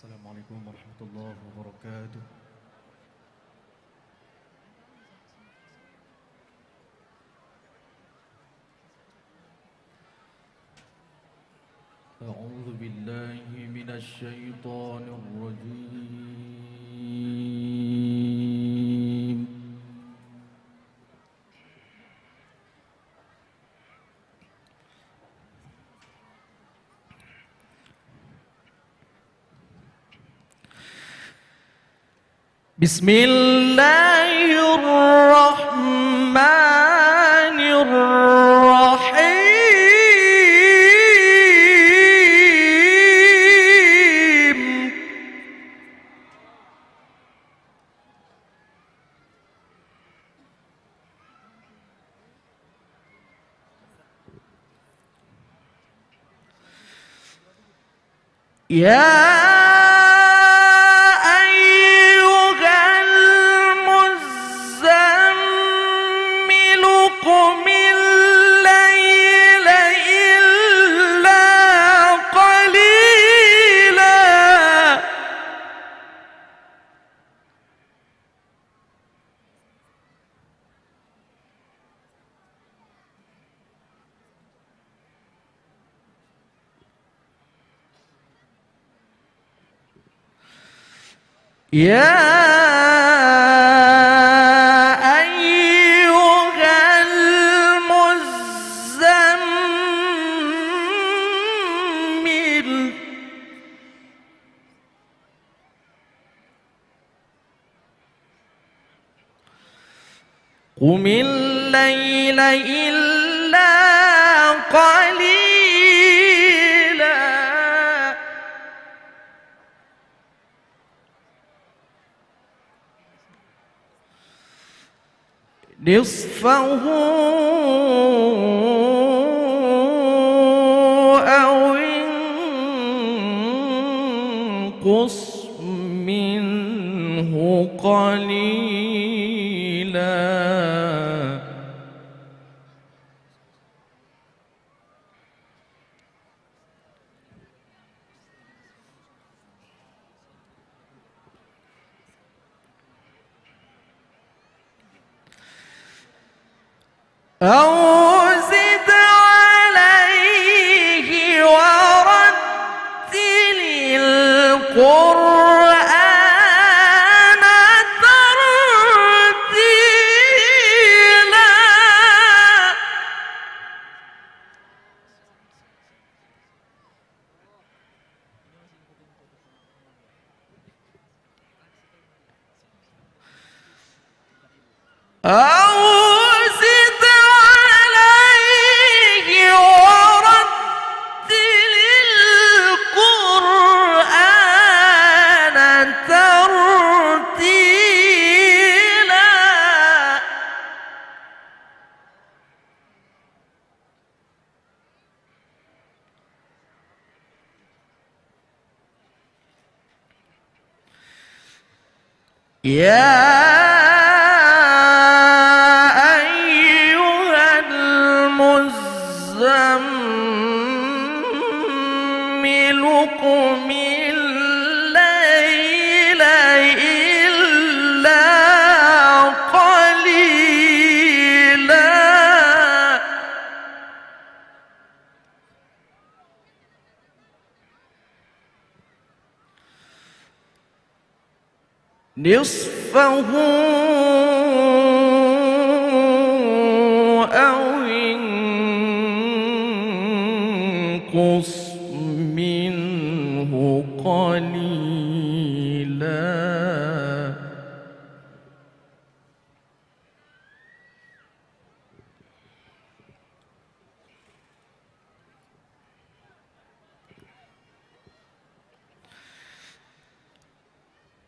السلام عليكم ورحمة الله وبركاته. أعوذ بالله من الشيطان الرجيم. بسم الله الرحمن الرحيم. يا أيها المزمل قم الليل إلا قليلا نصفه أو انقص منه قليلا أو زد عليه ورتل القرآن ترتيلا أو زد عليه ورتل القرآن ترتيلا يا قم الليل إلا قليلا نصفه أو انقص منه قليلا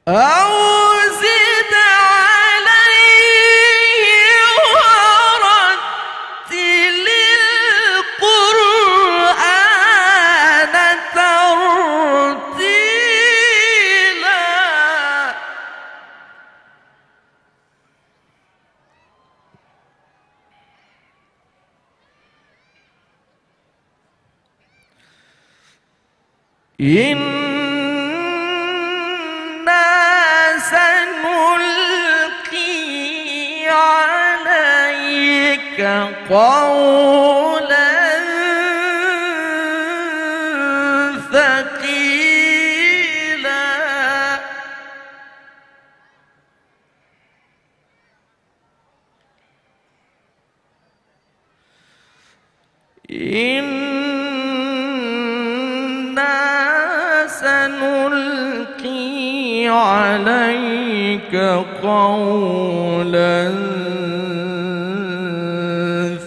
أو زد عليه ورتل القرآن ترتيلا إن قولا ثقيلا إنا سنلقي عليك قولا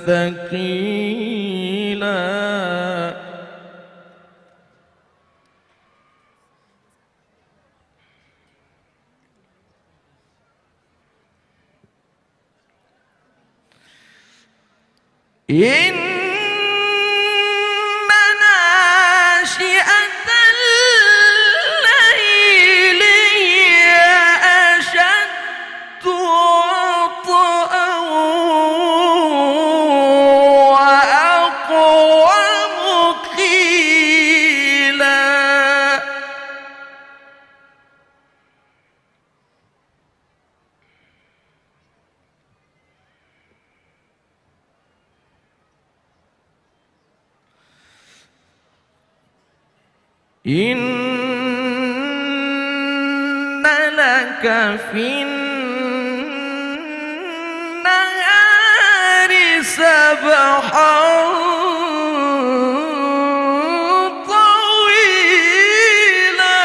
ثقيلا إن ناشئة الليل هي أشد وطئا وأقوم قيلا إن لك في النهار سبحا طويلا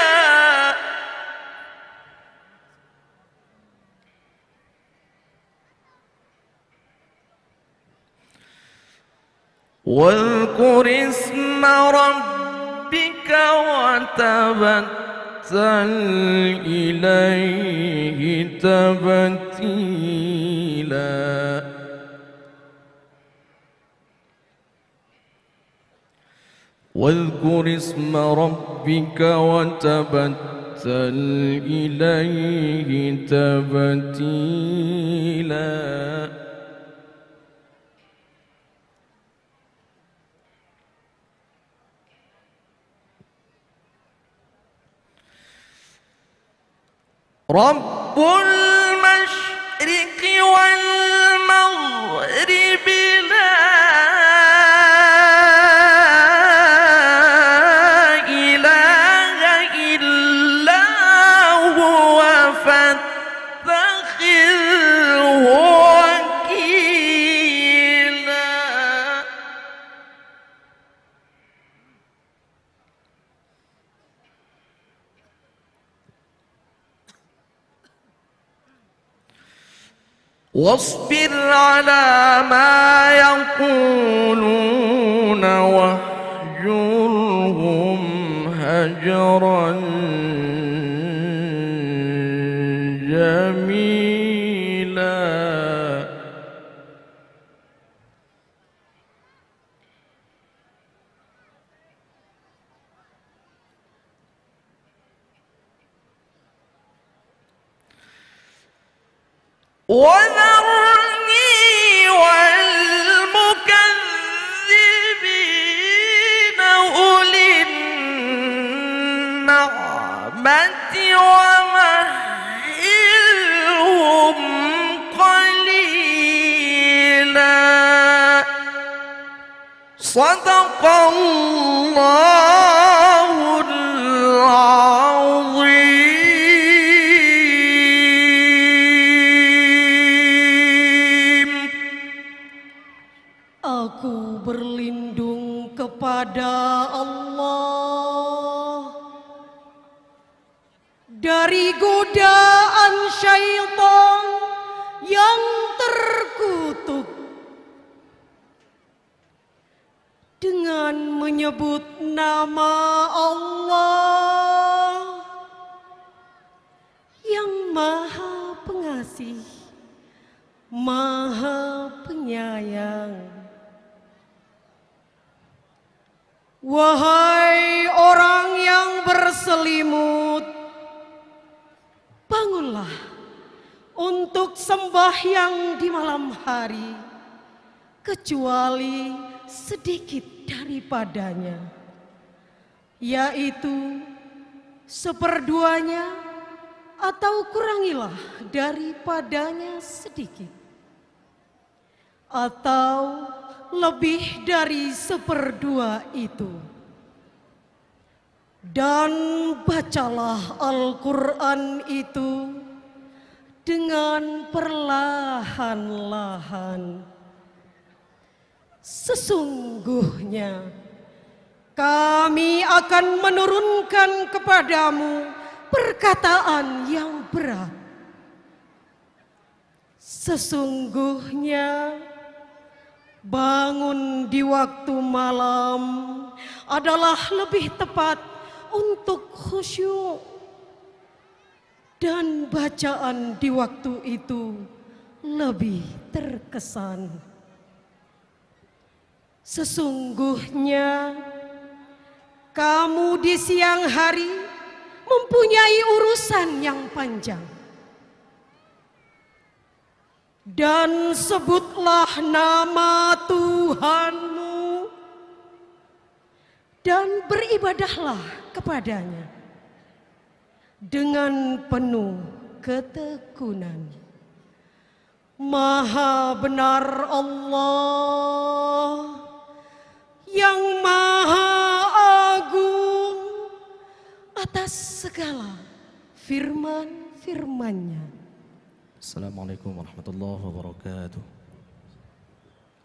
واذكر اسم ربك وتبتل إليه تبتيلا واذكر اسم ربك وتبتل إليه تبتيلا رب المشرق والمغرب لا إله إلا هو فاتخذه وكيلا واصبر على ما يقولون واهجرهم هجرا جميلا وذرني والمكذبين أولي النعمة ومهلهم قليلا صدق الله العظيم. Aku berlindung kepada Allah dari godaan syaitan yang terkutuk dengan menyebut nama Allah yang Maha Pengasih, Maha Penyayang. Wahai orang yang berselimut, bangunlah untuk sembahyang di malam hari, kecuali sedikit daripadanya, yaitu seperduanya atau kurangilah daripadanya sedikit. atau lebih dari seperdua itu. Dan bacalah Al-Quran itu dengan perlahan-lahan. Sesungguhnya kami akan menurunkan kepadamu perkataan yang berat. Sesungguhnya bangun di waktu malam adalah lebih tepat untuk khusyuk, dan bacaan di waktu itu lebih terkesan. Sesungguhnya kamu di siang hari mempunyai urusan yang panjang. Dan sebutlah nama Tuhanmu dan beribadahlah kepadanya dengan penuh ketekunan. Maha benar Allah yang maha agung atas segala firman-firman-Nya. Assalamualaikum warahmatullahi wabarakatuh.